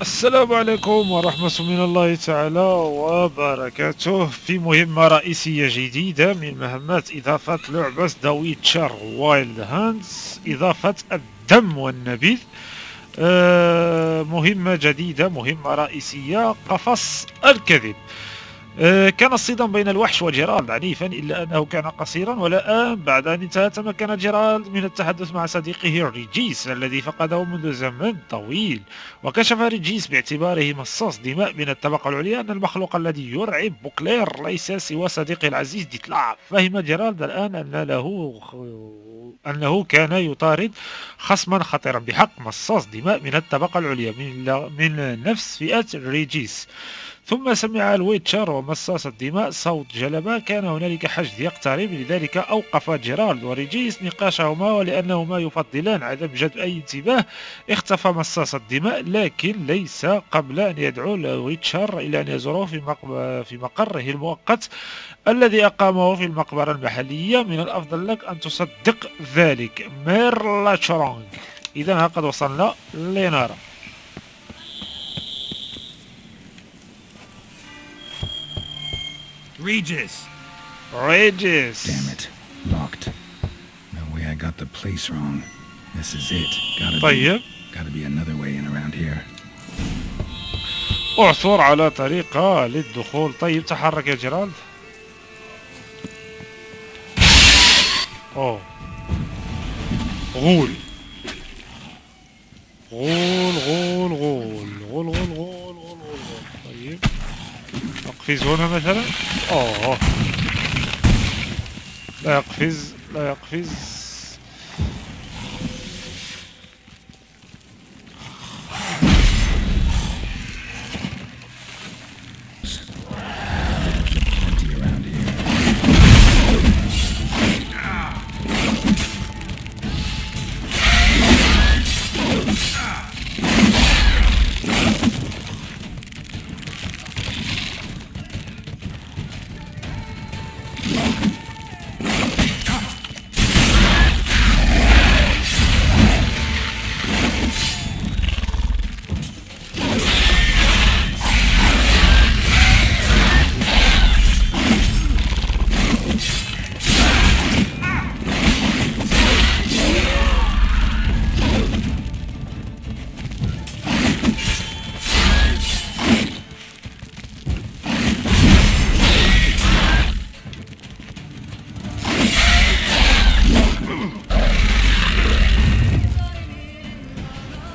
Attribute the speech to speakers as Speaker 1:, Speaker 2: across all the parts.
Speaker 1: السلام عليكم ورحمة من الله تعالى وبركاته. في مهمة رئيسية جديدة من مهمات إضافة لعبة ويتشر وايلد هاندز، إضافة الدم والنبيذ. مهمة جديدة، مهمة رئيسية، قفص الكذب. كان الصدام بين الوحش وجيرالد عنيفا، إلا أنه كان قصيرا، والآن بعد أن انتهى تمكن جيرالد من التحدث مع صديقه ريجيس الذي فقده منذ زمن طويل. وكشف ريجيس باعتباره مصاص دماء من الطبقة العليا أن المخلوق الذي يرعب بوكلير ليس سوى صديقه العزيز ديتلا. فهم جيرالد الآن أنه كان يطارد خصما خطيرا بحق، مصاص دماء من الطبقة العليا من نفس فئة ريجيس. ثم سمع الويتشر ومصاص الدماء صوت جلبة. كان هنالك حشد يقترب، لذلك أوقف جيرالد وريجيس نقاشهما، ولأنهما يفضلان عدم جذب أي انتباه اختفى مصاص الدماء، لكن ليس قبل أن يدعو الويتشر إلى أن يزوره في مقره المؤقت الذي أقامه في المقبرة المحلية. من الأفضل لك أن تصدق ذلك ميرلا تشورونغ. إذا قد وصلنا لنرى.
Speaker 2: Regis!
Speaker 3: Damn it. Locked. No way I got the place wrong. This is it. Gotta be another way in around here.
Speaker 1: اعثر على طريقة للدخول. طيب تحرك يا جيرالد. اوه غول غول غول غول غول غول غول غول غول. طيب اقفز هنا مثلا. اوه لا يقفز لا يقفز.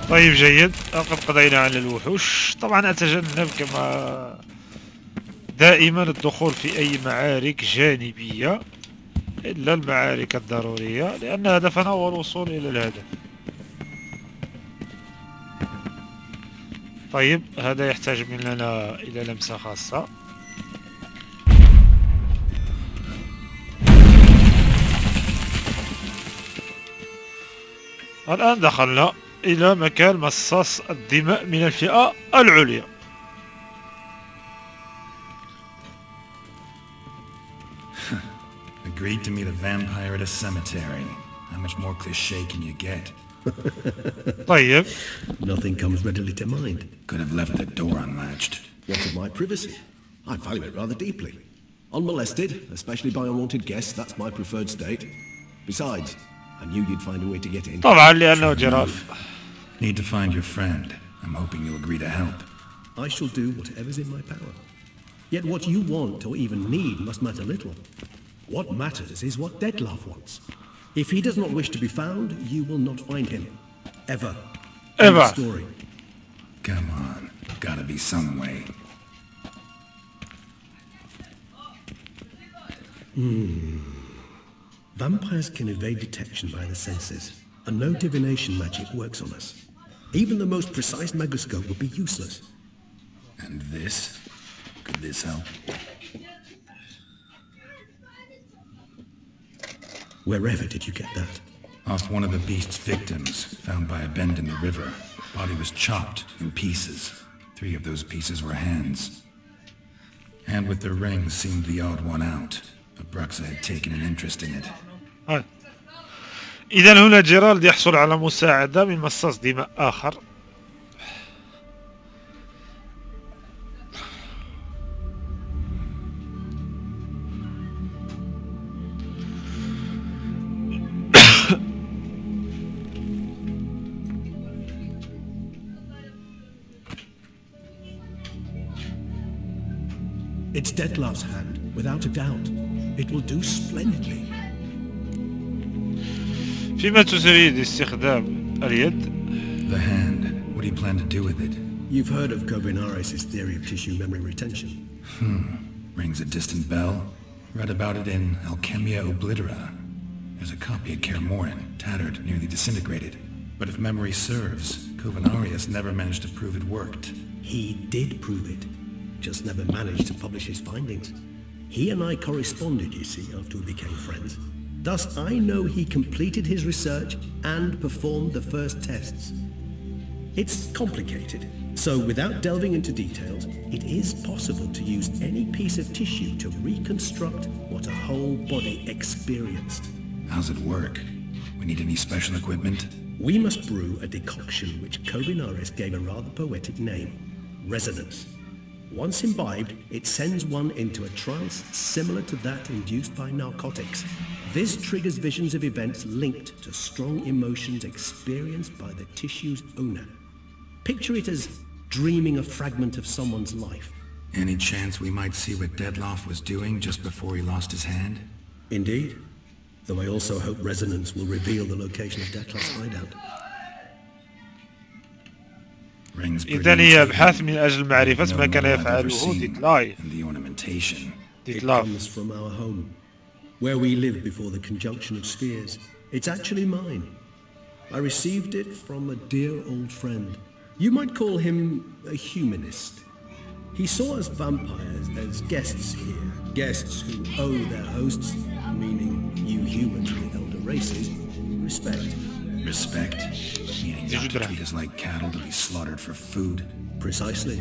Speaker 1: طيب جيد، لقد قضينا على الوحوش. طبعا أتجنب كما دائما الدخول في أي معارك جانبية إلا المعارك الضرورية، لأن هدفنا هو الوصول إلى الهدف. طيب هذا يحتاج مننا إلى لمسة خاصة. الآن دخلنا إلى مكان مصاص الدماء من الفئة العليا.
Speaker 2: Agreed to meet a vampire at a cemetery. How much more cliché can you get?
Speaker 1: طيب.
Speaker 4: Nothing comes readily to mind.
Speaker 2: Could have left the door unlatched.
Speaker 4: What of my privacy? I value it rather deeply. Unmolested, especially by unwanted guests, that's my preferred state. Besides, I knew you'd find a way to get in.
Speaker 1: طبعا لأنه جيرالد.
Speaker 2: Need to find your friend. I'm hoping you'll agree to help.
Speaker 4: I shall do whatever's in my power. Yet what you want or even need must matter little. What matters is what Detlef wants. If he does not wish to be found, you will not find him. Ever.
Speaker 1: Ever.
Speaker 4: End story.
Speaker 2: Come on. Gotta be some way.
Speaker 4: Vampires can evade detection by the senses, and no divination magic works on us. Even the most precise megascope would be useless.
Speaker 2: And this? Could this help?
Speaker 4: Wherever did you get that?
Speaker 2: Off one of the beast's victims, found by a bend in the river. Body was chopped in pieces. 3 of those pieces were hands. Hand with the ring seemed the odd one out. But Bruxa had taken an interest in it.
Speaker 1: إذا هنا جيرالد يحصل على مساعدة من مصاص دماء آخر.
Speaker 4: It's Detlef's hand, without a doubt. It will do splendidly.
Speaker 1: فيما تريد استخدام اليد؟
Speaker 2: The hand. What do you plan to do with it?
Speaker 4: You've heard of Cobinaris' theory of tissue memory retention.
Speaker 2: Rings a distant bell. Read about it in Alchemia Oblitera. There's a copy at Kermorin, tattered, nearly disintegrated. But if memory serves, Covenarius never managed to prove it worked.
Speaker 4: He did prove it, just never managed to publish his findings. He and I corresponded, you see, after we became friends. Thus, I know he completed his research and performed the first tests. It's complicated, so without delving into details, it is possible to use any piece of tissue to reconstruct what a whole body experienced.
Speaker 2: How's it work? We need any special equipment?
Speaker 4: We must brew a decoction which Cobinaris gave a rather poetic name, resonance. Once imbibed, it sends one into a trance similar to that induced by narcotics. This triggers visions of events linked to strong emotions experienced by the tissue's owner. Picture it as dreaming a fragment of someone's life.
Speaker 2: Any chance we might see what Detlef was doing just before he lost his hand?
Speaker 4: Indeed, though I also hope resonance will reveal the location of Detlef's hideout.
Speaker 2: Rings pretty
Speaker 1: إذن هي
Speaker 2: intriguing.
Speaker 1: أبحاث من أجل معرفة
Speaker 2: No
Speaker 1: ما كان
Speaker 2: one I've ever
Speaker 1: يفعله
Speaker 2: seen.
Speaker 1: ديتلايف.
Speaker 2: And the ornamentation.
Speaker 4: It
Speaker 1: ديتلاف.
Speaker 4: comes from our home, where we lived before the conjunction of spheres. It's actually mine. I received it from a dear old friend. You might call him a humanist. He saw us vampires as guests here, guests who owe their hosts, meaning you humans and the elder races, respect.
Speaker 2: Respect. Meaning not to treat us like cattle to be slaughtered for food.
Speaker 4: Precisely.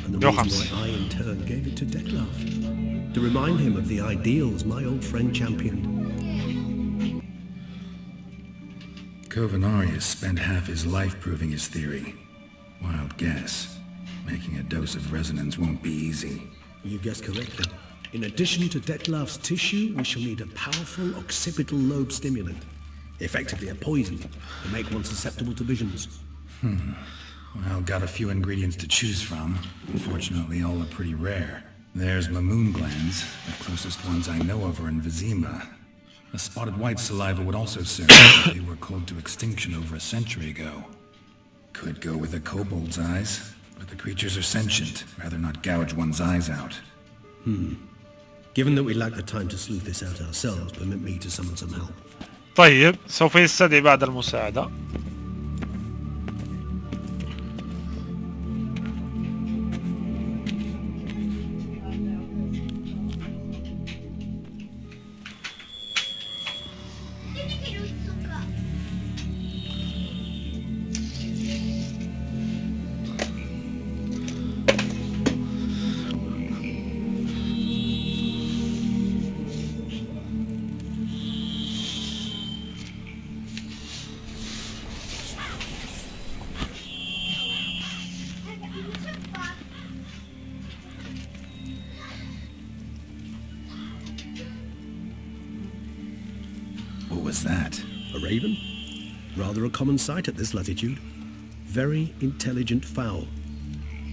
Speaker 4: And the
Speaker 1: Jochams.
Speaker 4: reason why I in turn gave it to Detlef, to remind him of the ideals my old friend championed.
Speaker 2: Covenarius spent half his life proving his theory. Wild guess. Making a dose of resonance won't be easy.
Speaker 4: You guessed correctly. In addition to Detlef's tissue, we shall need a powerful occipital lobe stimulant. Effectively a poison to make one susceptible to visions.
Speaker 2: Well, got a few ingredients to choose from. Unfortunately, all are pretty rare. There's Mamoon glands. The closest ones I know of are in Vizima. A spotted white saliva would also serve, but they were cold to extinction over a century ago. Could go with a kobold's eyes, but the creatures are sentient. Rather not gouge one's eyes out.
Speaker 4: Given that we lack the time to sleuth this out ourselves, permit me to summon some help.
Speaker 1: طيب سوف يستدعي بعد المساعدة.
Speaker 2: What was that?
Speaker 4: A raven? Rather a common sight at this latitude. Very intelligent fowl.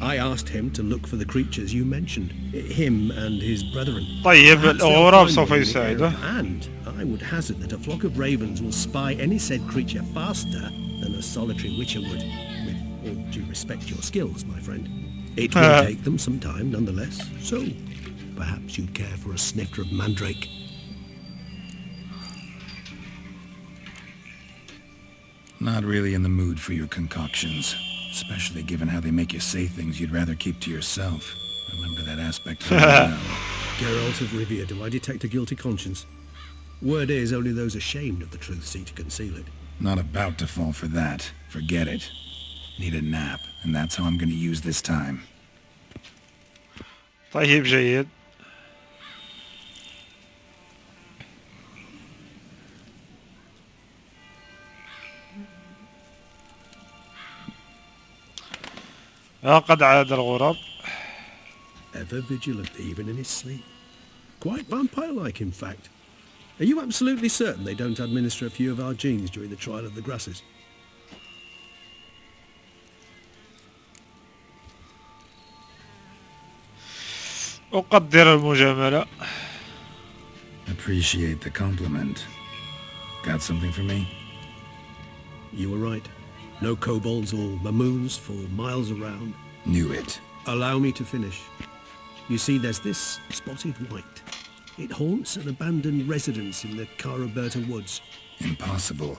Speaker 4: I asked him to look for the creatures you mentioned, him and his brethren.
Speaker 1: طيب
Speaker 4: Perhaps they'll
Speaker 1: الغراب
Speaker 4: find
Speaker 1: سوف
Speaker 4: them in the area,
Speaker 1: يساعده.
Speaker 4: and I would hazard that a flock of ravens will spy any said creature faster than a solitary witcher would. With all due respect to your skills, my friend. It will take them some time nonetheless, so perhaps you'd care for a snifter of mandrake.
Speaker 2: Not really in the mood for your concoctions. Especially given how they make you say things you'd rather keep to yourself. Remember that aspect of well.
Speaker 4: Geralt of Rivia, do I detect a guilty conscience? Word is, only those ashamed of the truth seek to conceal it.
Speaker 2: Not about to fall for that. Forget it. Need a nap, and that's how I'm gonna use this time.
Speaker 1: طيب جيد. قد عاد الغراب.
Speaker 4: Ever vigilant, even in his sleep. Quite vampire-like, in fact. Are you absolutely certain they don't administer a few of our genes during the trial of the grasses?
Speaker 1: أقدر المجاملة.
Speaker 2: Appreciate the compliment. Got something for me?
Speaker 4: You were right. No kobolds or mamoons for miles around.
Speaker 2: Knew it.
Speaker 4: Allow me to finish. You see, there's this spotted white. It haunts an abandoned residence in the Caraberta woods.
Speaker 2: Impossible.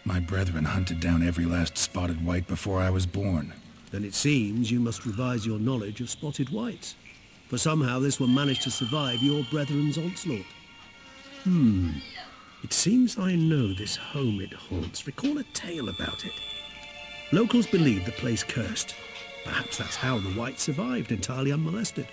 Speaker 2: My brethren hunted down every last spotted white before I was born.
Speaker 4: Then it seems you must revise your knowledge of spotted whites. For somehow this one managed to survive your brethren's onslaught. It seems I know this home it haunts. Recall a tale about it. Locals believe the place cursed. Perhaps that's how the white survived entirely unmolested.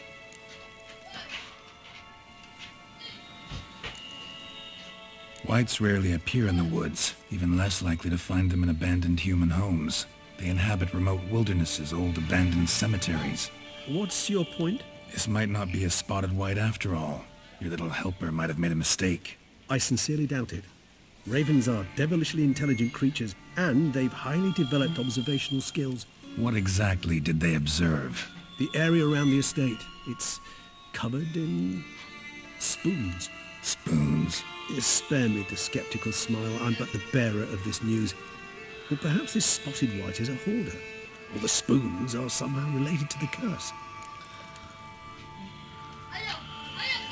Speaker 2: Whites rarely appear in the woods, even less likely to find them in abandoned human homes. They inhabit remote wildernesses, old abandoned cemeteries.
Speaker 4: What's your point?
Speaker 2: This might not be a spotted white after all. Your little helper might have made a mistake.
Speaker 4: I sincerely doubt it. Ravens are devilishly intelligent creatures, and they've highly developed observational skills.
Speaker 2: What exactly did they observe?
Speaker 4: The area around the estate, it's covered in spoons.
Speaker 2: Spoons?
Speaker 4: Spare me the skeptical smile. I'm but the bearer of this news. Or perhaps this spotted white is a hoarder, or the spoons are somehow related to the curse.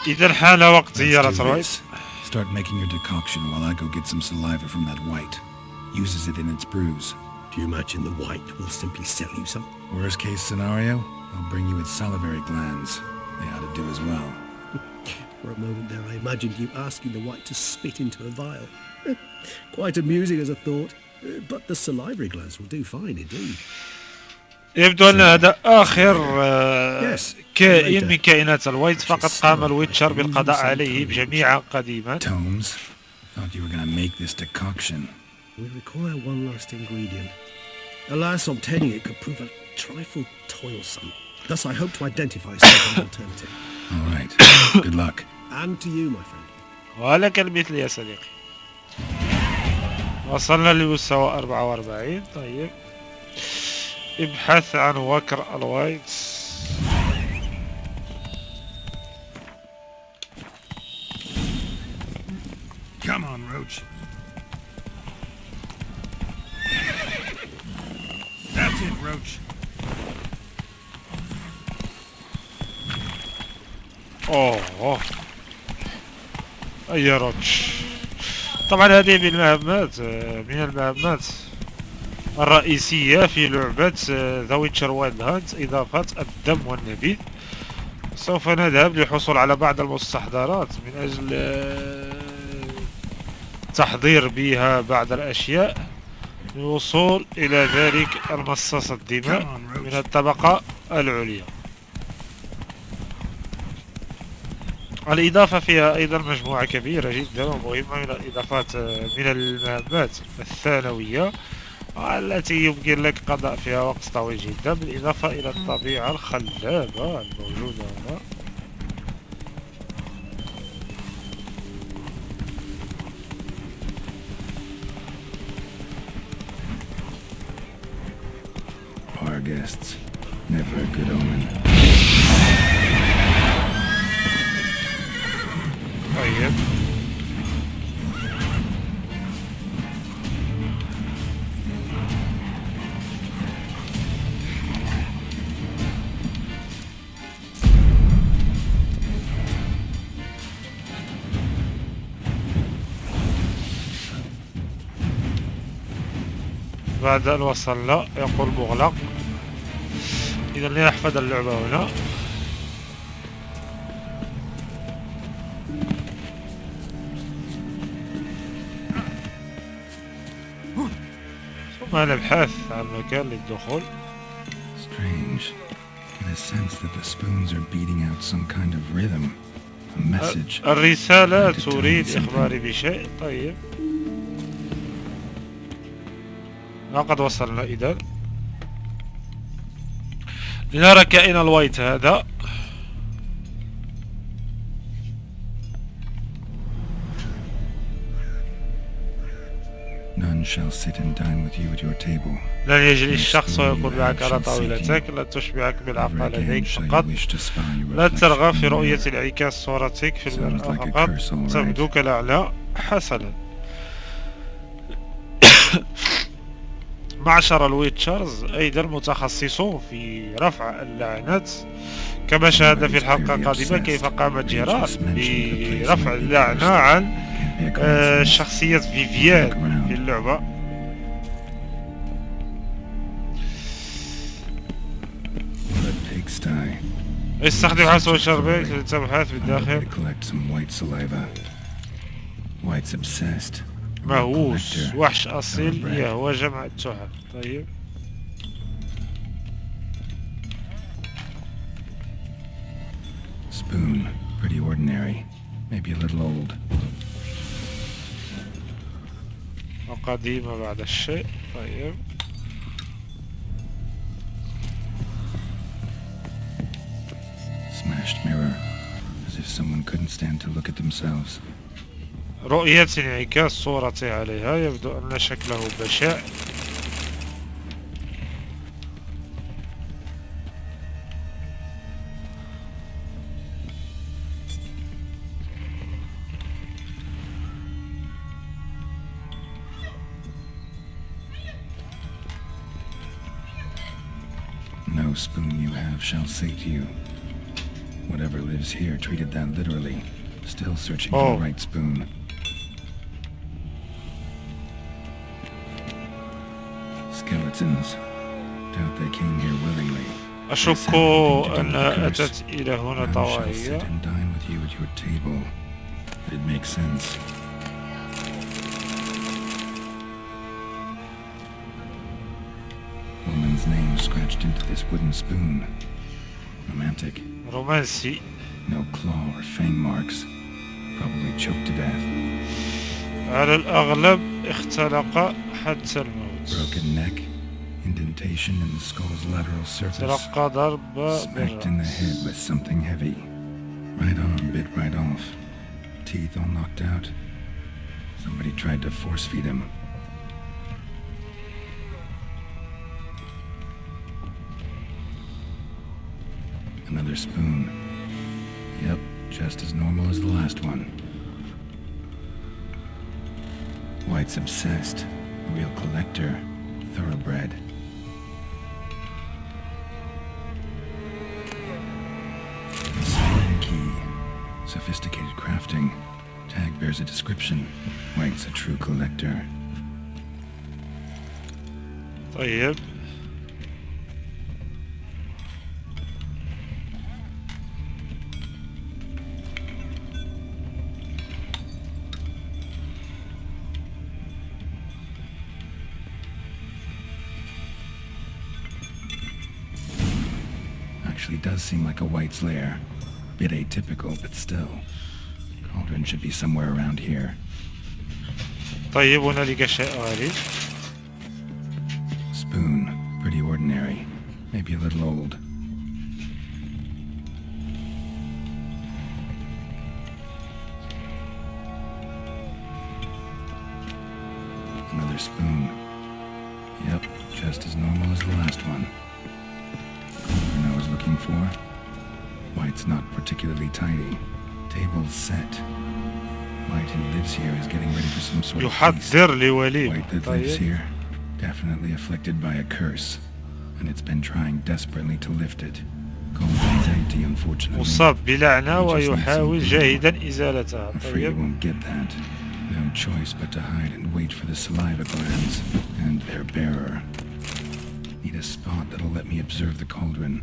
Speaker 1: إذا حان وقت زيارة
Speaker 2: Let's do
Speaker 1: الويت.
Speaker 2: this. Start making your decoction while I go get some saliva from that white. Uses it in its brews.
Speaker 4: Do you imagine the white will simply sell you some?
Speaker 2: Worst case scenario, I'll bring you its salivary glands. They ought to do as well.
Speaker 4: For a moment there I imagined you asking the white to spit into a vial. Quite amusing as a thought, but the salivary glands will do fine indeed.
Speaker 1: يبدو أن هذا آخر
Speaker 4: Yes.
Speaker 1: كائن من كائنات الويت، فقد قام الويتشر بالقضاء عليه بجميع قديما.
Speaker 2: Tomes, thought you were gonna make this decoction.
Speaker 4: We require one last ingredient. Alas, obtaining it could prove a trifle toilsome. Thus I hope to identify some alternative.
Speaker 2: All right. Good luck.
Speaker 4: And to you, my friend.
Speaker 1: ولك المثل يا صديقي. وصلنا لمستوى 44. طيب ابحث عن وكر الوايت.
Speaker 2: Come on, Roach. That's it, Roach.
Speaker 1: اوه اي روتش. طبعا هذه من المهمات الرئيسية في لعبة ذا ويتشر وايلد هانت، اضافة الدم والنبيذ. سوف نذهب للحصول على بعض المستحضرات من اجل تحضير بها بعض الاشياء للوصول الى ذلك المصاص الدماء من الطبقة العليا. الإضافة فيها أيضا مجموعة كبيرة جدا ومهمة من الإضافات، من المهمات الثانوية التي يمكن لك قضاء فيها وقت طويل جدا، بالإضافة إلى الطبيعة الخلابة الموجودة هنا.
Speaker 2: Our guests. Never a good omen.
Speaker 1: طيب بعد أن وصلنا يقول مغلق. إذا لنحفظ اللعبة هنا. ثم نبحث عن مكان للدخول.
Speaker 2: Strange. Get a sense that the spoons are beating out some kind of rhythm. A message.
Speaker 1: الرسالة تريد إخباري بشيء. طيب لقد وصلنا إذا لنرى كائن الوايت هذا.
Speaker 2: None
Speaker 3: One shall sit and dine with you at your table.
Speaker 1: لن يجلس الشخص ويكون معك على طاولتك، لا تشبعك بالعقل لديك فقط، لا ترغب في رؤية انعكاس صورتك في المرآة فقط، تبدو كالأعلى. حسنا. معشر الويتشرز أيضا متخصصون في رفع اللعنات، كما شاهدنا في الحلقة القادمة كيف قام جيرار برفع اللعنة عن شخصية فيفيان في اللعبة. استخدم حسوة شربيك للتبحث بالداخل. مهووس وحش أصيل يهوى جمع التحف. طيب
Speaker 3: Spoon, pretty ordinary, maybe a little old.
Speaker 1: وقديمة بعد الشيء. طيب
Speaker 3: Smashed mirror, as if someone couldn't stand to look at themselves.
Speaker 1: رؤية انعكاس صورته عليها، يبدو أن شكله بشع.
Speaker 3: No spoon you have shall sate you. Whatever lives here treated that literally. Still searching for the right spoon. Skeletons. Doubt they came here willingly.
Speaker 1: أشك أنها أتت إلى هنا طوعية.
Speaker 3: Sit and dine with you at your table. It makes sense. Woman's name scratched into this wooden spoon. Romantic.
Speaker 1: رومانسي.
Speaker 3: No claw or fang marks. Probably choked to death.
Speaker 1: على الأغلب اختلق حتى الموت.
Speaker 3: Broken neck. Indentation in the skull's lateral surface.
Speaker 1: تلقى ضربة
Speaker 3: Smacked in the head with something heavy. Right arm bit right off. Teeth all knocked out. Somebody tried to force feed him. Another spoon. Yep, just as normal as the last one. White's obsessed. A real collector. Thoroughbred. Key. Sophisticated crafting. Tag bears a description. White's a true collector.
Speaker 1: طيب
Speaker 3: Actually does seem like a White's lair. Bit atypical, but still. Cauldron should be somewhere around here.
Speaker 1: طيب هنالك شيء غريب.
Speaker 3: Spoon. Pretty ordinary. Maybe a little old. Another spoon. Yep, just as normal as the last one. Cauldron I was looking for. White's not particularly tidy. Table's set. White who lives here is getting ready for some sort of feast.
Speaker 1: يحضر لوليمة.
Speaker 3: White that lives here, definitely afflicted by a curse, and it's been trying desperately to lift it. Cauldron's empty, unfortunately.
Speaker 1: مصاب بلعنة ويحاول جاهدا إزالتها.
Speaker 3: Afraid he
Speaker 1: طيب
Speaker 3: won't get that. No choice but to hide and wait for the saliva glands and their bearer. Need a spot that'll let me observe the cauldron.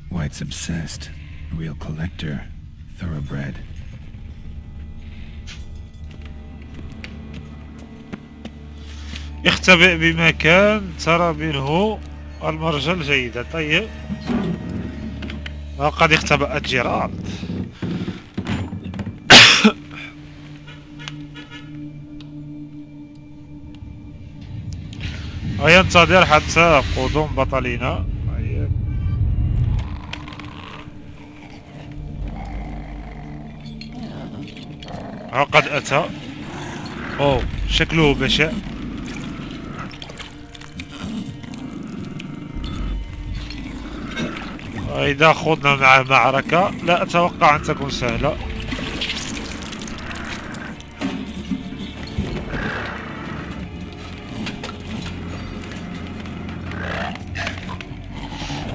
Speaker 3: White's obsessed. A real collector. Thoroughbred.
Speaker 1: اختبئ بمكان ترى منه المرجل الجيدة. طيب وقد اختبأت جيرارد. وينتظر حتى قدوم بطلنا. طيب وقد أتى. أوه شكله بشع. وإذا خضنا مع معركة لا أتوقع أن تكون سهلة.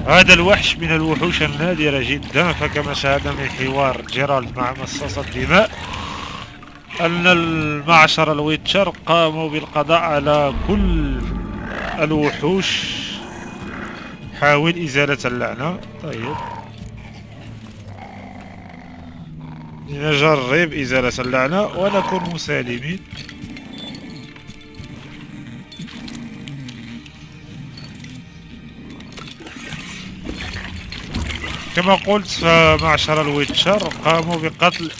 Speaker 1: هذا الوحش من الوحوش النادرة جدا، فكما شاهدنا من حوار جيرالد مع مصاص الدماء أن المعشر الويتشر قاموا بالقضاء على كل الوحوش. حاول إزالة اللعنة. طيب لنجرب إزالة اللعنة ونكون مسالمين. كما قلت فمعشر الويتشر قاموا بقتل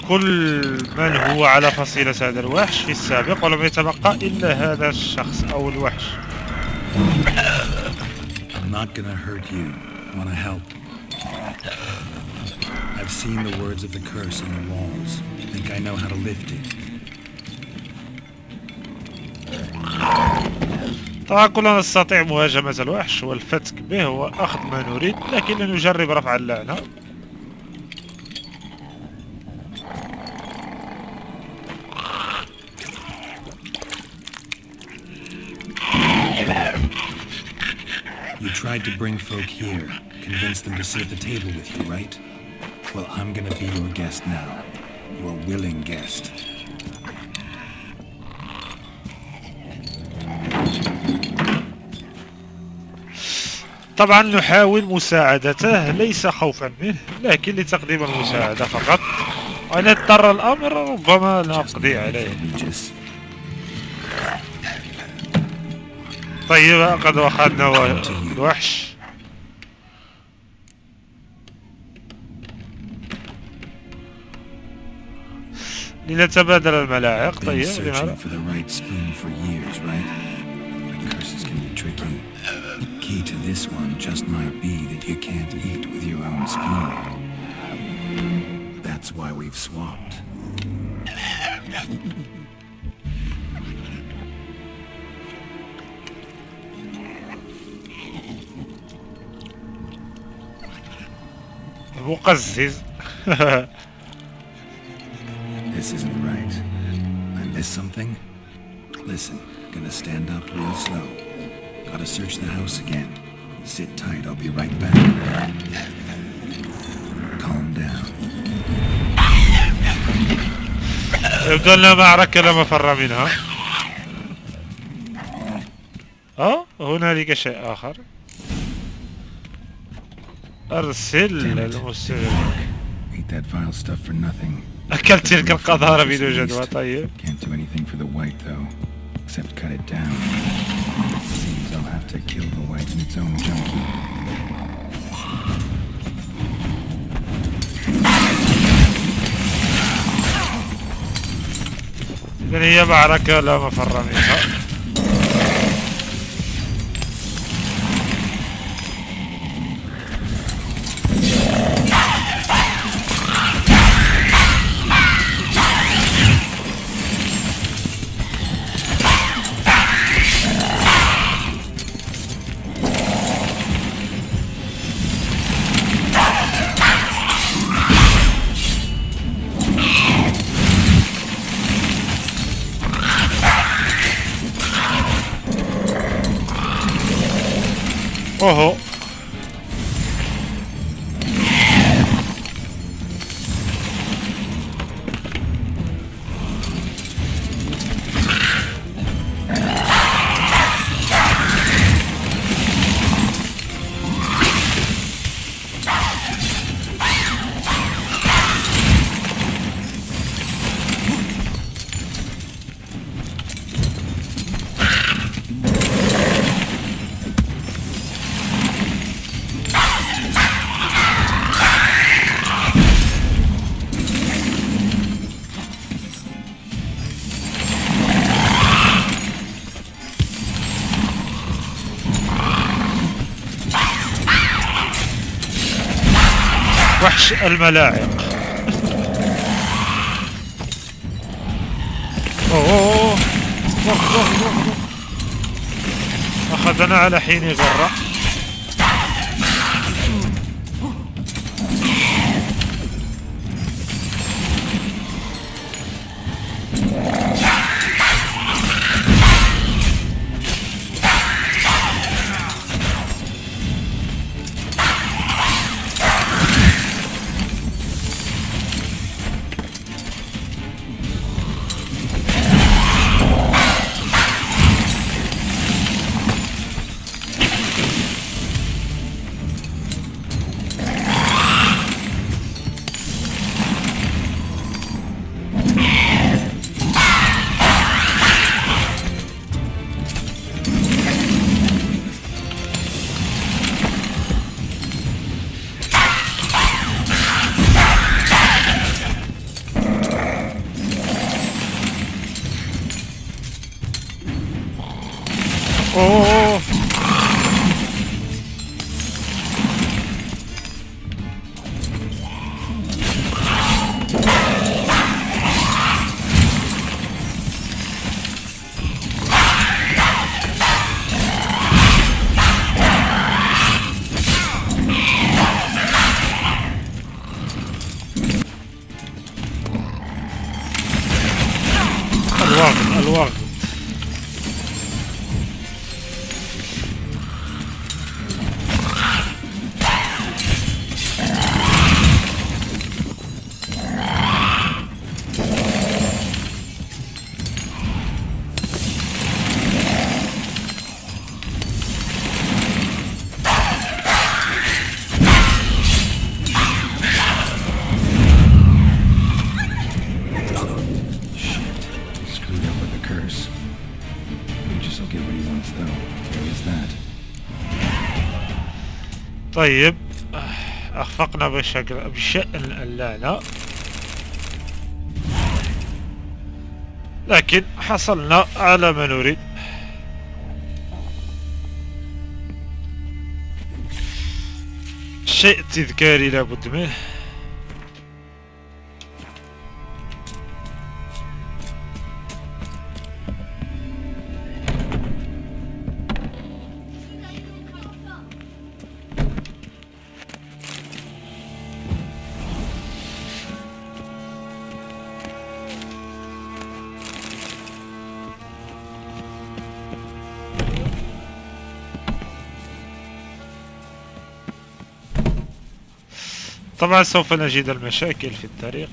Speaker 1: كل من هو على فصيلة هذا الوحش في السابق، ولم يتبقى إلا هذا الشخص أو الوحش.
Speaker 2: I'm not gonna hurt you. Wanna help? I've seen the words of the curse on the walls. Think I know how to lift it.
Speaker 1: طبعا كلنا نستطيع مهاجمة الوحش والفتك به وأخذ ما نريد، لكن نجرب رفع اللعنة.
Speaker 2: You tried to bring folk here, convince them to sit at the table with you, right? Well, I'm gonna be your guest now. Your willing guest.
Speaker 1: طبعا نحاول مساعدته ليس خوفا منه، لكن لتقديم المساعدة فقط. وإن اضطر الأمر ربما نقضي عليه. طيب قد أخذنا الوحش. لنتبادل الملاعق. طيب لماذا؟
Speaker 2: Key to this one just might be that you can't eat with your own spoon. That's why we've swapped.
Speaker 1: مقزز.
Speaker 2: This isn't right. I missed something? Listen, gonna stand up real slow. Gotta search the house again. Sit tight, I'll be right back. Calm down.
Speaker 1: يبدو لنا معركة لا مفر منها. هنالك شيء آخر. أرسل المستمع.
Speaker 3: Ate that vile stuff for nothing.
Speaker 1: أكلت تلك القذارة بدون جدوى. طيب.
Speaker 3: Can't do anything for the white though, except cut it down. Seems I'll have to kill the white in its own junkie.
Speaker 1: إذن هي معركة لا مفر منها. اوهو وحش الملاعق. اوه اخذنا على حين غرة. اوه الوغد. طيب أخفقنا بشأن اللعنة، لكن حصلنا على ما نريد. شيء تذكاري لابد منه. طبعا سوف نجد المشاكل في الطريق.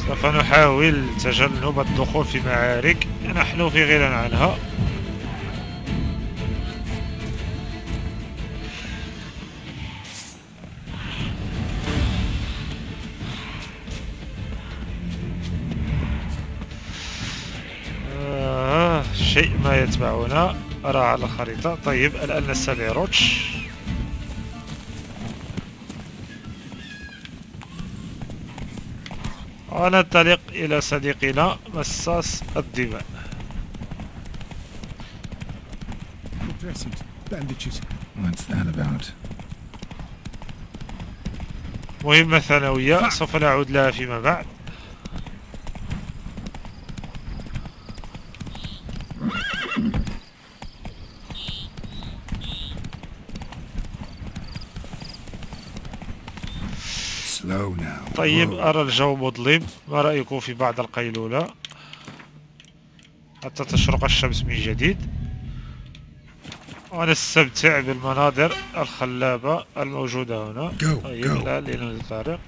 Speaker 1: سوف نحاول تجنب الدخول في معارك نحن في غنى عنها. شيء ما يتبعنا أرى على الخريطة. طيب الآن نستدعي روتش. وننطلق إلى صديقنا مصاص الدماء.
Speaker 3: What's that about?
Speaker 1: مهمة ثانوية سوف نعود لها فيما بعد. طيب أرى الجو مظلم، ما رأيكم في بعض القيلولة حتى تشرق الشمس من جديد ونستمتع بالمناظر الخلابة الموجودة هنا. طيب الآن لننطلق.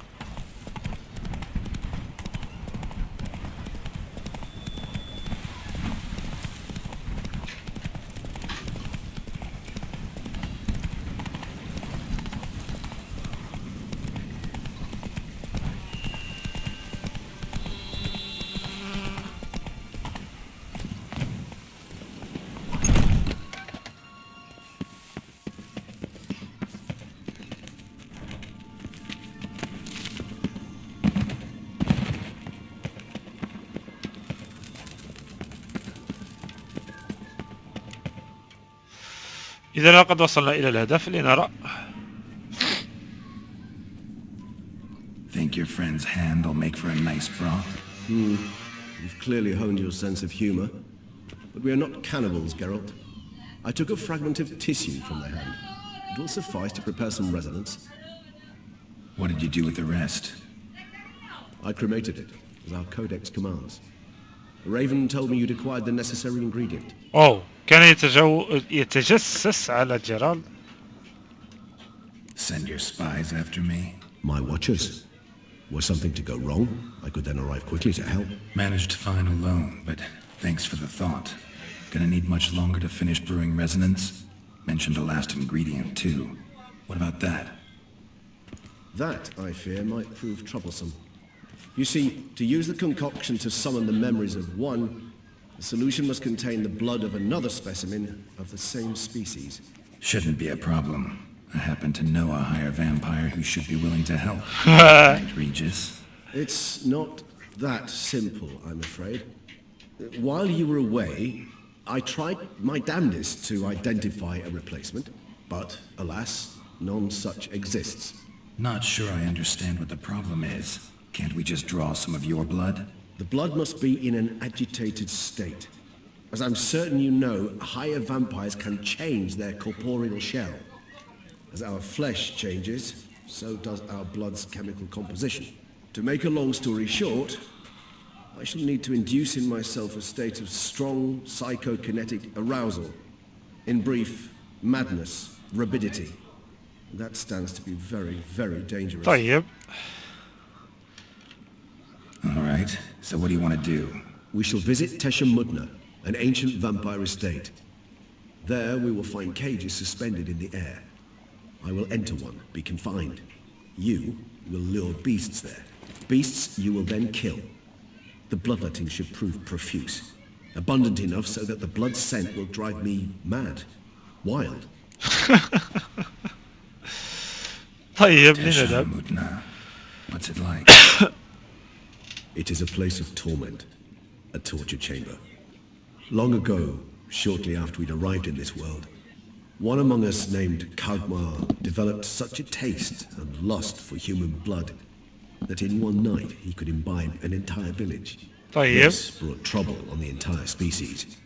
Speaker 1: إذا لقد وصلنا إلى الهدف. لنرى.
Speaker 2: Think your friend's hand will make for a nice broth?
Speaker 4: You've clearly honed your sense of humor. But we are not cannibals, Geralt. I took a fragment of tissue from the hand. It will suffice to prepare some resonance.
Speaker 2: What did you do with the rest?
Speaker 4: I cremated it, as our codex commands. The Raven told me you'd acquired the necessary ingredient.
Speaker 1: أوه، كان يتجسس على جيرالد.
Speaker 2: Send your spies after me?
Speaker 4: My watchers. Were something to go wrong, I could then arrive quickly to help.
Speaker 2: Managed fine alone, but thanks for the thought. Gonna need much longer to finish brewing resonance? Mentioned a last ingredient too. What about that?
Speaker 4: That, I fear, might prove troublesome. You see, to use the concoction to summon the memories of one, the solution must contain the blood of another specimen of the same species.
Speaker 2: Shouldn't be a problem. I happen to know a higher vampire who should be willing to help. Right, Regis?
Speaker 4: It's not that simple, I'm afraid. While you were away, I tried my damnedest to identify a replacement, but alas, none such exists.
Speaker 2: Not sure I understand what the problem is. Can't we just draw some of your blood?
Speaker 4: The blood must be in an agitated state. As I'm certain you know, higher vampires can change their corporeal shell. As our flesh changes, so does our blood's chemical composition. To make a long story short, I shall need to induce in myself a state of strong psychokinetic arousal. In brief, madness, rabidity. That stands to be very, very dangerous.
Speaker 1: طيب.
Speaker 2: All right, so what do you want to do?
Speaker 4: We shall visit Teshem Mudna, an ancient vampire estate. There we will find cages suspended in the air. I will enter one, be confined. You will lure beasts there. Beasts you will then kill. The bloodletting should prove profuse. Abundant enough so that the blood scent will drive me mad. Wild.
Speaker 1: طيب
Speaker 2: Teshem
Speaker 1: لنذهب.
Speaker 2: Mudna. What's it like?
Speaker 4: It is a place of torment. A torture chamber. Long ago, shortly after we'd arrived in this world, one among us named Kagmar developed such a taste and lust for human blood that in one night he could imbibe an entire village.
Speaker 1: طيب.
Speaker 4: This brought trouble on the entire species.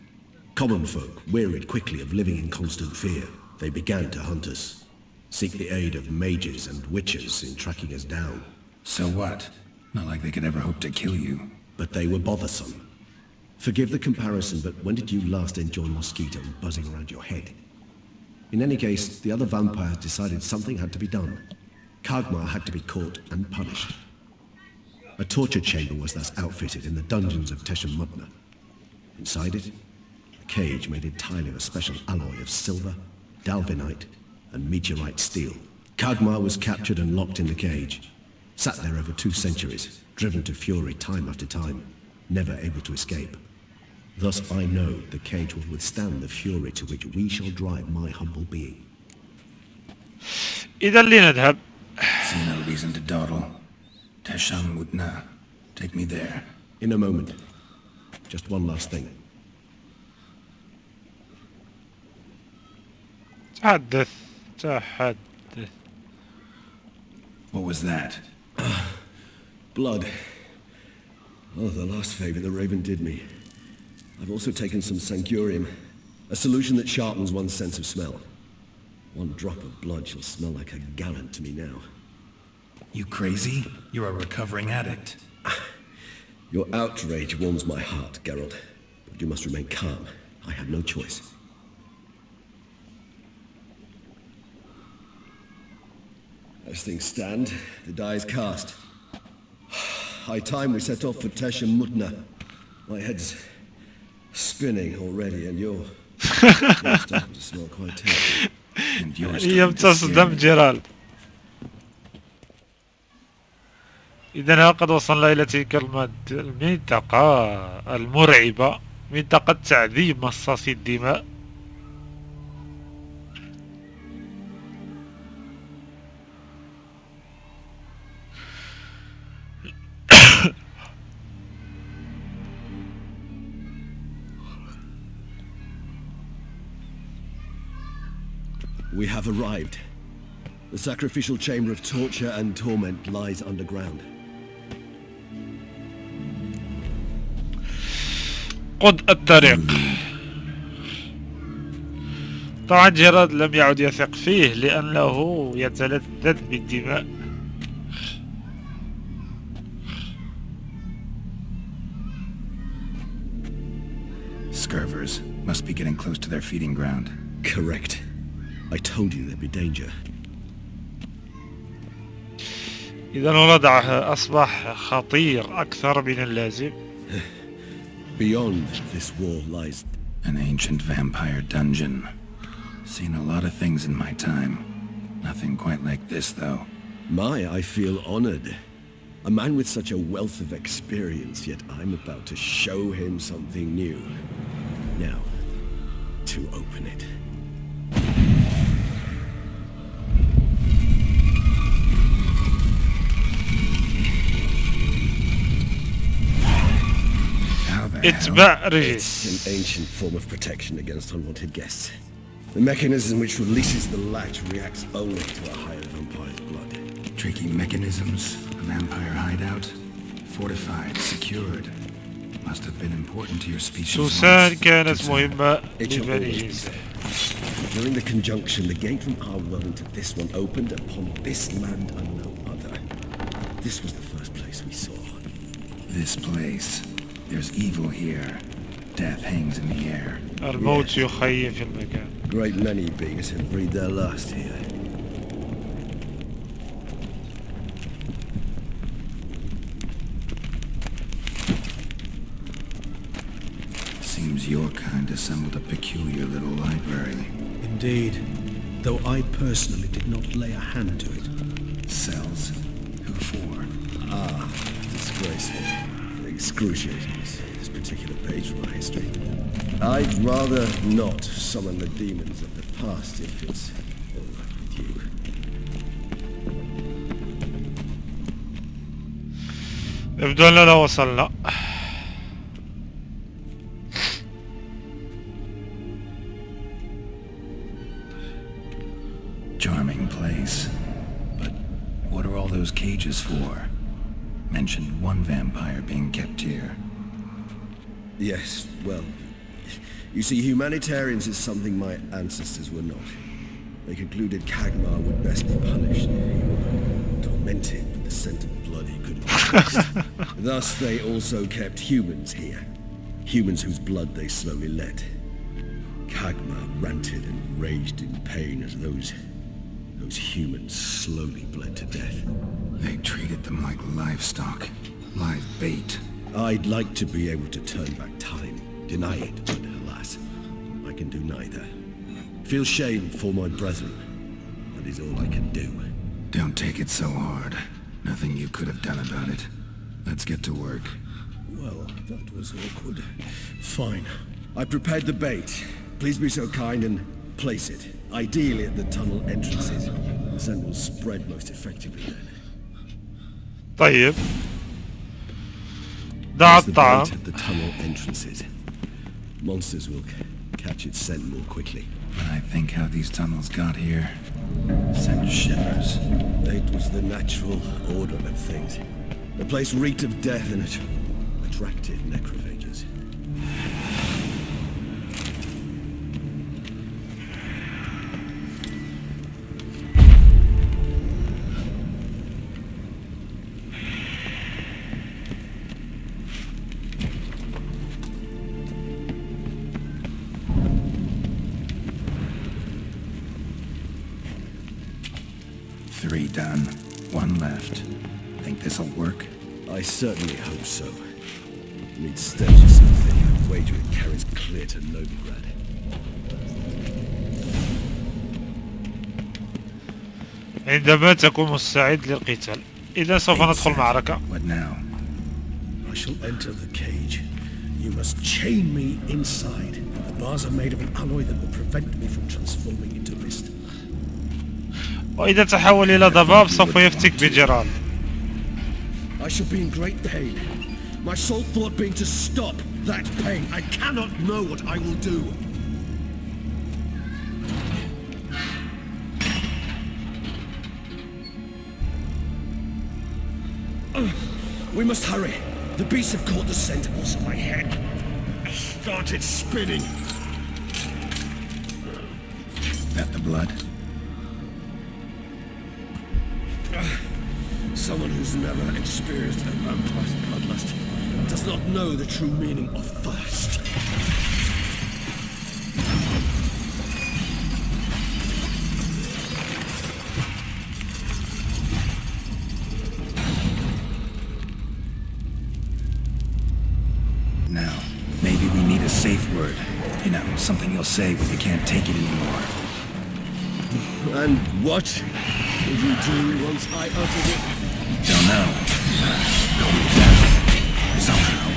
Speaker 4: Common folk, wearied quickly of living in constant fear, they began to hunt us, seek the aid of mages and witches in tracking us down.
Speaker 2: So what? Not like they could ever hope to kill you.
Speaker 4: But they were bothersome. Forgive the comparison, but when did you last enjoy mosquitoes buzzing around your head? In any case, the other vampires decided something had to be done. Kagmar had to be caught and punished. A torture chamber was thus outfitted in the dungeons of Teshem Mudna. Inside it, a cage made entirely of a special alloy of silver, dalvinite, and meteorite steel. Kagmar was captured and locked in the cage. Sat there over 2 centuries, driven to fury time after time, never able to escape. Thus I know the cage will withstand the fury to which we shall drive my humble being.
Speaker 1: إذا لنذهب.
Speaker 2: See no reason to dawdle. Teshem Mudna. Take me there.
Speaker 4: In a moment. Just one last thing.
Speaker 1: تحدث.
Speaker 2: What was that?
Speaker 4: Blood. Oh, the last favor the Raven did me. I've also taken some Sancurium, a solution that sharpens one's sense of smell. One drop of blood shall smell like a gallon to me now.
Speaker 2: You crazy? You're a recovering addict.
Speaker 4: Your outrage warms my heart, Geralt. But you must remain calm. I had no choice. As things stand, the die is cast. High time we set off for Teshem Mudna. My head's spinning already, and you're starting to smell quite tasty.
Speaker 2: And yours
Speaker 1: يمتص دم جيرال. إذا قد وصلنا إلى تلك المنطقة المرعبة، منطقة تعذيب مصاصي الدماء.
Speaker 4: We have arrived. The sacrificial chamber of torture and torment lies underground.
Speaker 1: قد الطريق. طبعا جيراد لم يعد يثق فيه لأنه يتلذذ بالدماء.
Speaker 2: Scurvers must be getting close to their feeding ground.
Speaker 4: Correct. I told you there'd be danger.
Speaker 1: إذا الوضع أصبح خطير أكثر من اللازم.
Speaker 4: Beyond this wall lies...
Speaker 2: An ancient vampire dungeon. Seen a lot of things in my time. Nothing quite like this, though.
Speaker 4: I feel honored. A man with such a wealth of experience, yet I'm about to show him something new. Now, to open it.
Speaker 1: اتباع
Speaker 4: It's
Speaker 1: ريجيس.
Speaker 4: an ancient form of protection against unwanted guests. The mechanism which releases the latch reacts only to a higher vampire's blood.
Speaker 2: Tricky mechanisms, a vampire hideout, fortified, secured. Must have been important to your species.
Speaker 1: سوسان
Speaker 2: once.
Speaker 1: كانت مهمة
Speaker 4: It shall
Speaker 1: لبني
Speaker 4: always be
Speaker 1: جنسه.
Speaker 4: so. During the conjunction, the gate from our world to this one opened upon this land and no other. This was the first place we saw.
Speaker 2: This place. There's evil here. Death hangs in the air.
Speaker 1: الموت يخيم في المكان.
Speaker 4: Great many beings have breathed their last here.
Speaker 2: Seems your kind assembled a peculiar little library.
Speaker 4: Indeed, though I personally did not lay a hand to it.
Speaker 2: Cells. Who for?
Speaker 4: Disgraceful. Excruciating, this particular page from our history. I'd rather not summon the demons of the past if it's all right with you.
Speaker 1: يبدو أننا وصلنا.
Speaker 2: Charming place. But what are all those cages for? Mentioned one vampire being kept here.
Speaker 4: Yes, well, you see, humanitarians is something my ancestors were not. They concluded Kagmar would best be punished. Tormented with the scent of blood he couldn't resist. Thus, they also kept humans here. Humans whose blood they slowly let. Kagmar ranted and raged in pain as those humans slowly bled to death.
Speaker 2: They treated them like livestock. Live bait.
Speaker 4: I'd like to be able to turn back time, deny it, but alas, I can do neither. Feel shame for my brethren. That is all I can do.
Speaker 2: Don't take it so hard. Nothing you could have done about it. Let's get to work.
Speaker 4: Well, that was awkward. Fine. I prepared the bait. Please be so kind and place it. Ideally at the tunnel entrances. The scent will spread most effectively then.
Speaker 1: طيب. ضع
Speaker 4: Place the
Speaker 1: الطعام.
Speaker 4: bait at the tunnel entrances. Monsters will catch its scent more quickly.
Speaker 2: When I think how these tunnels got here, send shivers.
Speaker 4: It was the natural order of things. The place reeked of death and it attracted necrophages.
Speaker 2: Three done. One left. Think this'll work?
Speaker 4: I certainly hope so. Need stench or something. I wager it carries clear to Novigrad.
Speaker 1: عندما تكون مستعد للقتال. إذا سوف ندخل معركة.
Speaker 2: What now?
Speaker 4: I shall enter the cage. You must chain me inside. The bars are made of an alloy that will prevent me from transforming into mist.
Speaker 1: وإذا تحول إلى ضباب سوف يفتك بجرال.
Speaker 4: I shall be in great pain. My sole thought being to stop that pain. I cannot know what I will do. We must hurry. The beasts have caught the scent, also my head. I started spinning.
Speaker 2: That the blood?
Speaker 4: Someone who's never experienced a vampire's bloodlust does not know the true meaning of thirst.
Speaker 2: Now, maybe we need a safe word. You know, something you'll say when you can't take it anymore.
Speaker 4: And what did you do once I uttered it?
Speaker 2: Don't know. Go with that. Somehow.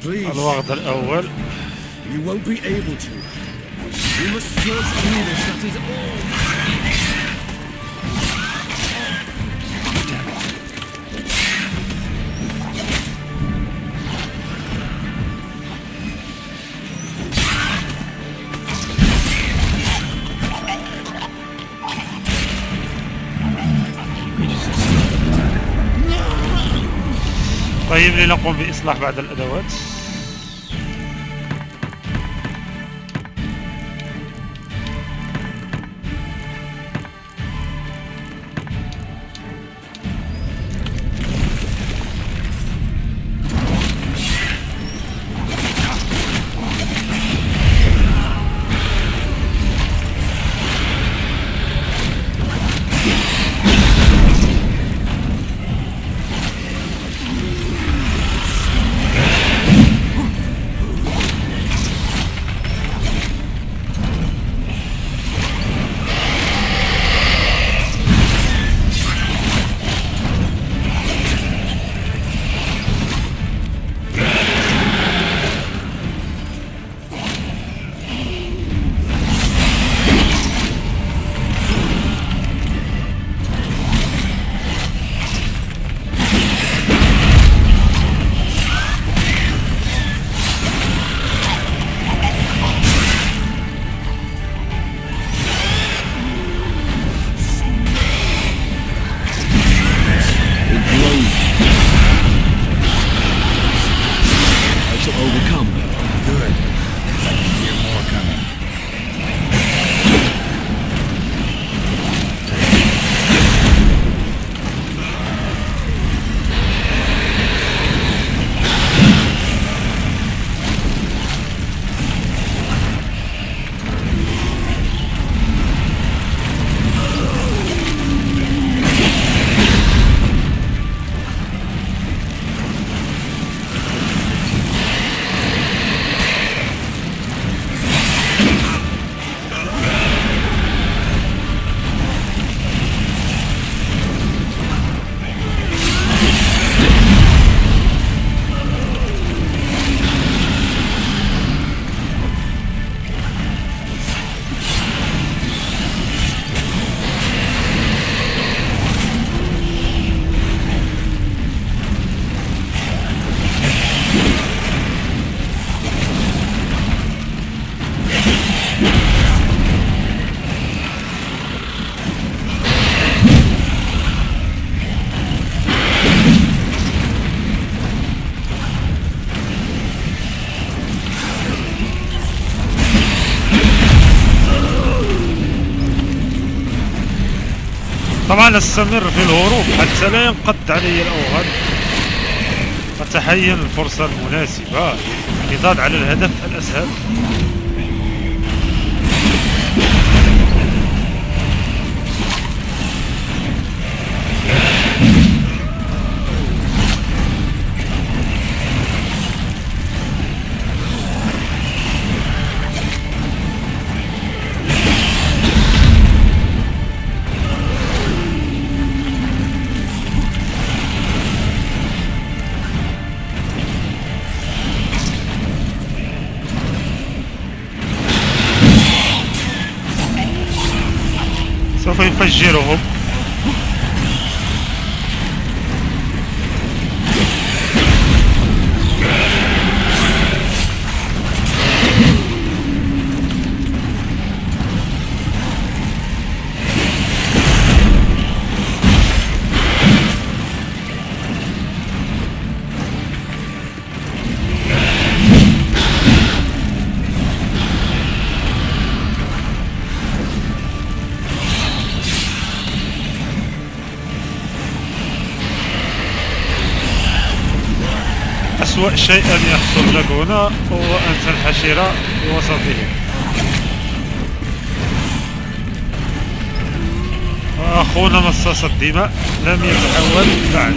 Speaker 4: Please,
Speaker 1: الوغد الأول.
Speaker 4: you won't be able to. You must first do this, that is all.
Speaker 1: طيب لنقوم بإصلاح بعض الأدوات. طبعا استمر في الهروب حتى لا ينقض علي الأوغاد وتحين الفرصة المناسبة للحفاظ على الهدف الأسهل. سوف يفجرهم. أسوأ شيء أن يحصل لك هنا هو أن تنحشر في وسطهم. وأخونا مصاص الدماء لم يتحول بعد.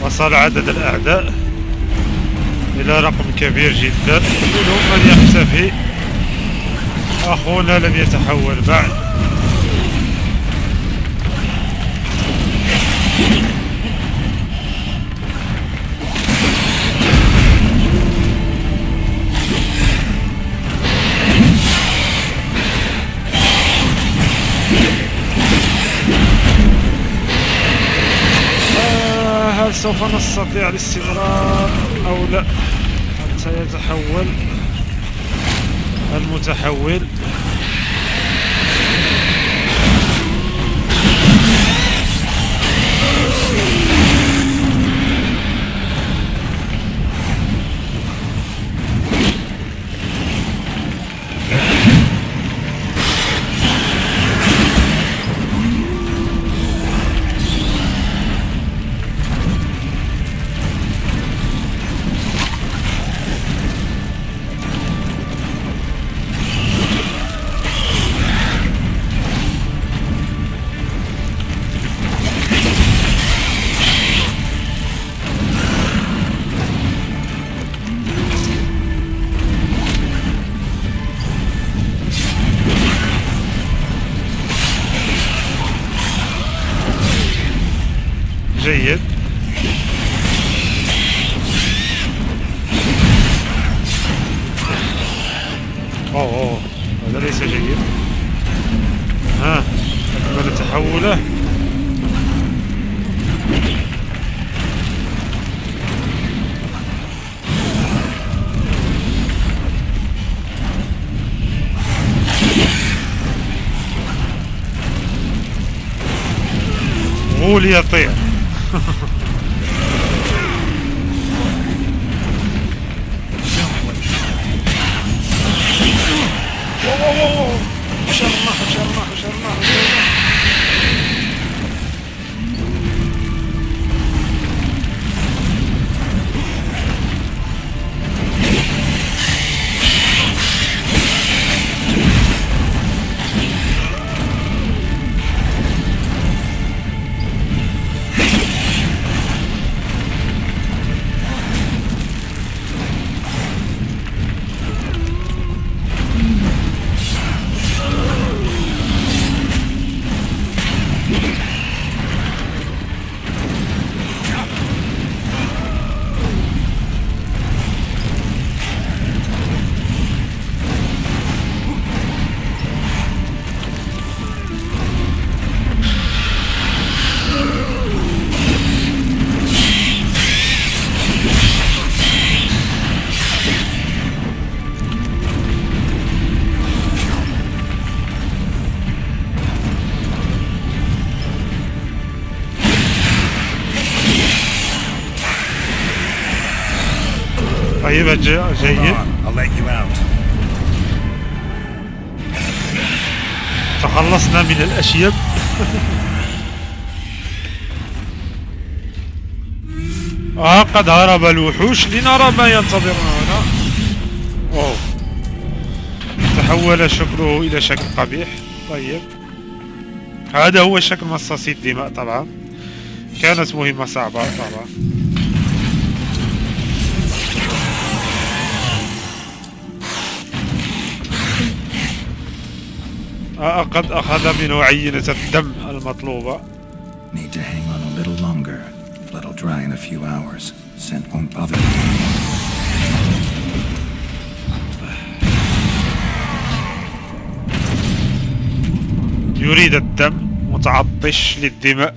Speaker 1: وصل عدد الأعداء إلى رقم كبير جدا، منهم من يختفي. أخونا لم يتحول بعد. سوف نستطيع الاستمرار أو لا حتى يتحول المتحول. جيد. أوه هذا ليس جيد. أكمل تحوله. غول يطير. حشرنا. طيب جيد.
Speaker 2: I'll let you out.
Speaker 1: تخلصنا من الأشيب. قد هرب الوحوش، لنرى ما ينتظرنا هنا. أوه. تحول شكله إلى شكل قبيح. طيب هذا هو شكل مصاصي الدماء. طبعا كانت مهمة صعبة طبعا. قد أخذ منه عينة الدم المطلوبة.
Speaker 2: Need to hang on a little longer. Blood'll dry in a few hours. Scent won't bother you.
Speaker 1: يريد الدم، متعطش للدماء.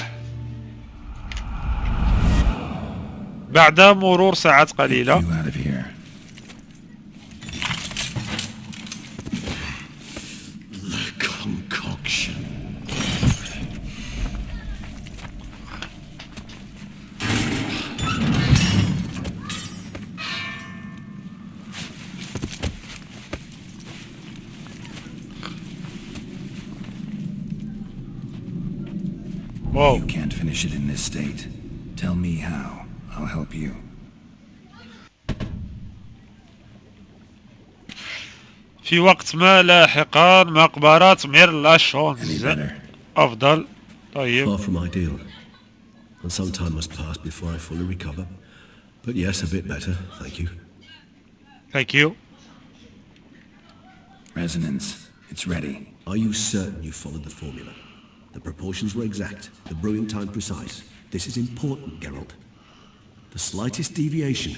Speaker 1: بعد مرور ساعات قليلة.
Speaker 2: You can't finish it in this state. Tell me how. I'll help you.
Speaker 1: في وقت ما لاحقا مقبرة ميرلاشونز أفضل. طيب.
Speaker 4: Far from ideal, and some time must pass before I fully recover. But yes, a bit better, thank you.
Speaker 1: Thank you.
Speaker 2: Resonance. It's ready.
Speaker 4: Are you certain you followed the formula? The proportions were exact, the brewing time precise. This is important, Geralt. The slightest deviation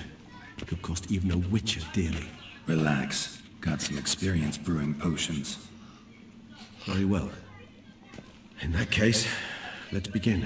Speaker 4: could cost even a witcher dearly.
Speaker 2: Relax. Got some experience brewing potions.
Speaker 4: Very well. In that case, let's begin.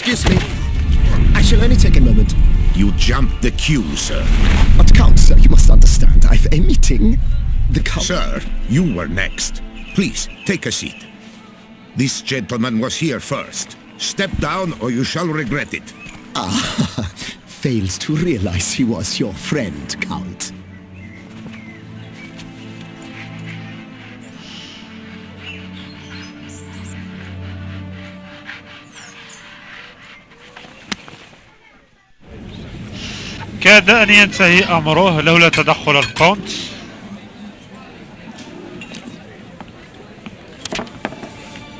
Speaker 5: Excuse me. I shall only take a moment.
Speaker 6: You jumped the queue, sir.
Speaker 5: But Count, sir, you must understand. I've a meeting. The Count...
Speaker 6: Sir, you were next. Please, take a seat. This gentleman was here first. Step down or you shall regret it.
Speaker 5: Ah, fails to realize he was your friend, Count.
Speaker 1: كاد أن ينتهي أمره لولا تدخل الكونت.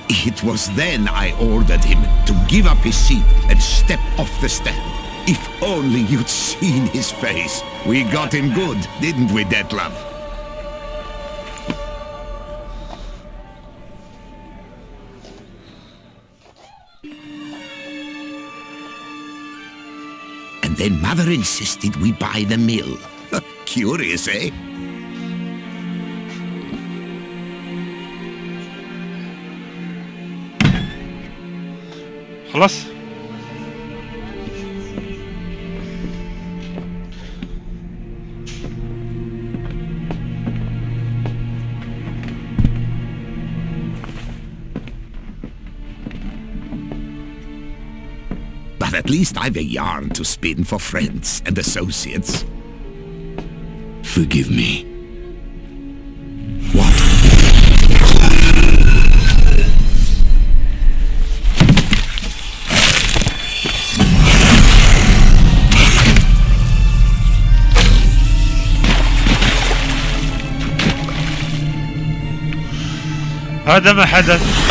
Speaker 6: It was then I ordered him to give up his seat and step off the stand. If only you'd seen his face. We got him good, didn't we, Detlef? And then Mother insisted we buy the mill. Curious, eh?
Speaker 1: خلاص.
Speaker 6: But at least I've a yarn to spin for friends and associates. Forgive me. What?
Speaker 1: هذا ما حدث.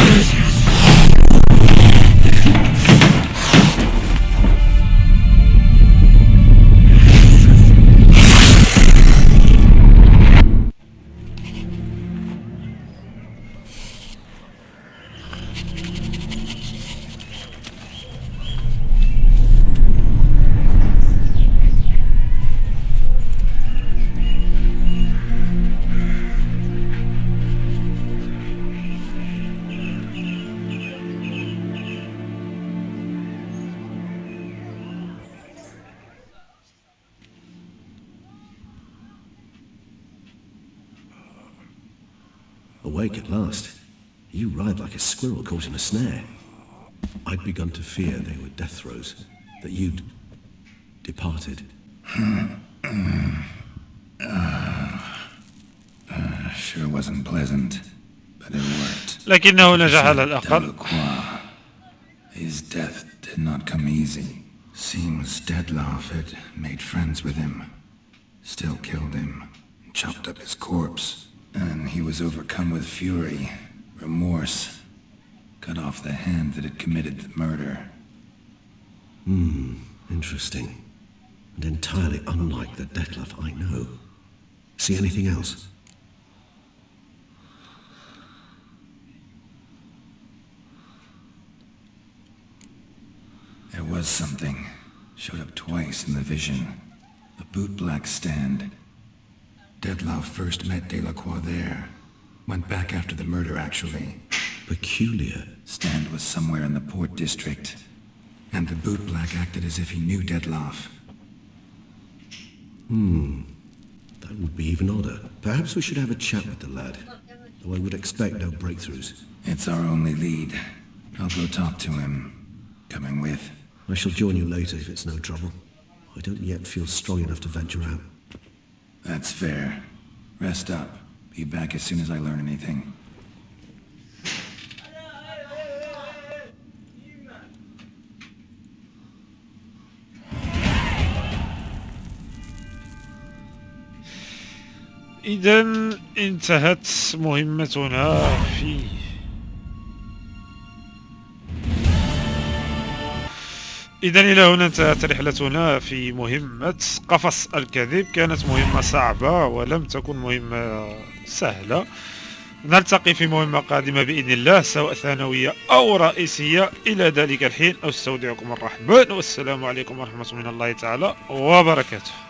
Speaker 4: Awake at last. You ride like a squirrel caught in a snare. I'd begun to fear they were death throes, that you'd departed.
Speaker 2: Sure wasn't pleasant, but it worked.
Speaker 1: لكنه نجح على الأقل.
Speaker 2: His death did not come easy. Seems Detlef had made friends with him, still killed him, chopped up his corpse. And he was overcome with fury, remorse, cut off the hand that had committed the murder.
Speaker 4: Interesting. And entirely unlike the Detlef I know. See anything else?
Speaker 2: There was something. Showed up twice in the vision. A bootblack stand. Detlef first met Delacroix there. Went back after the murder, actually.
Speaker 4: Peculiar.
Speaker 2: Stand was somewhere in the port district. And the bootblack acted as if he knew Detlef.
Speaker 4: That would be even odder. Perhaps we should have a chat with the lad. Though I would expect no breakthroughs.
Speaker 2: It's our only lead. I'll go talk to him. Coming with.
Speaker 4: I shall join you later if it's no trouble. I don't yet feel strong enough to venture out.
Speaker 2: That's fair. Rest up. Be back as soon as I learn anything.
Speaker 1: إذن انتهت مهمتنا في إذن إلى هنا انتهت رحلتنا في مهمة قفص الكذب. كانت مهمة صعبة ولم تكن مهمة سهلة. نلتقي في مهمة قادمة بإذن الله، سواء ثانوية أو رئيسية. إلى ذلك الحين أستودعكم الرحمن، والسلام عليكم ورحمة من الله تعالى وبركاته.